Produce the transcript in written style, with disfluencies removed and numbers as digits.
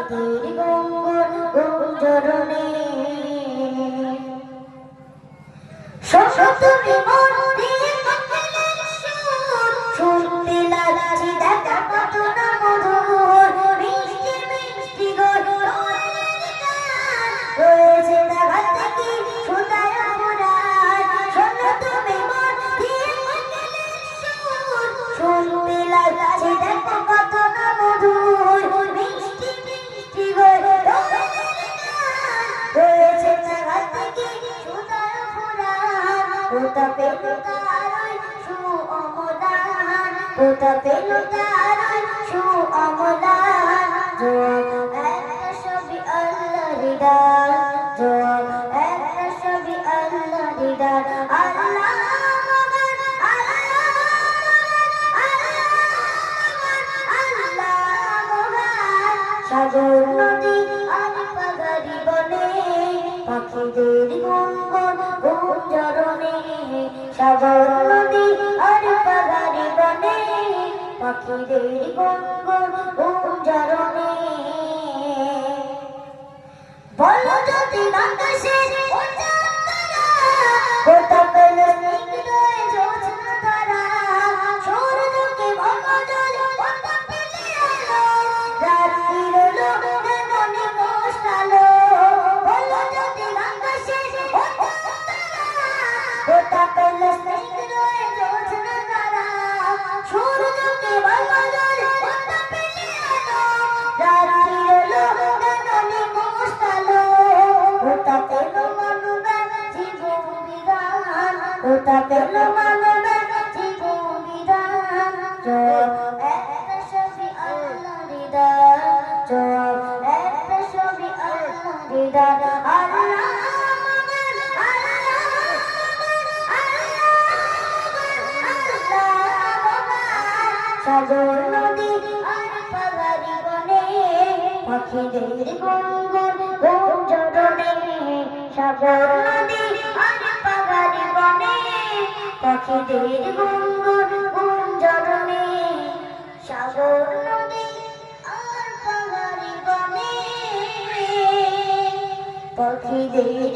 পাখিদের গুনগুন গুঞ্জরণে শোনো তুমি মন দিয়ে কোকিলের সুর শুনতে লাগছে দেখা কত না মধুর মিষ্টি মিষ্টি গরুরের গান রয়েছে তাহাতে কি সুতায় মোড়ান শোনো তুমি মন দিয়ে কোকিলের সুর শুনতে লাগছে দেখা কত না মধুর মিষ্টি মিষ্টি গরুরের গান রয়েছে তাহাতে কি সুতায় মোড়ান ওটা পেল তারই সুঅমদান ওটা পেল তারই সুঅমদান জবাব একটা ছবি আল্লাহর দান জবাব একটা ছবি আল্লাহর দান আল্লাহ মহান আল্লাহ মহান সাগর নদী আর পাহাড়ি বনে পাখিদের গুনগুন গুঞ্জরণে সাগর নদী আর পাহাড়ি বনে পাখিদের গুনগুন গুঞ্জরণে বলো যদি আকাশের কোথা পেল স্নিগ্ধ জোছনা তারা সূর্যকে ভাঙা জল কোথা পেলে আলো রাত্রির আলো মনে কষ্ট আলো বলো যদি আকাশের কোথা পেল স্নিগ্ধ জোছনা তারা সূর্যকে ভাঙা জল কোথা পেলে আলো রাত্রির আলো মনে কষ্ট আলো কোথা পেল মানবের জীবন বিধান কোথা পেল মানবের জীবন বিধান জবাব একটা ছবি আল্লাহর দান জবাব একটা ছবি আল্লাহর দান আল্লাহ মহান আল্লাহ মহান সাগর নদী আর পাহাড়ি বনে পাখিদের গুনগুন গুঞ্জরণে সাগর নদী আর পাহাড়ি বনে পাখিদের গুনগুন গুঞ্জরণে সাগর নদী আর পাহাড়ি বনে পাখিদের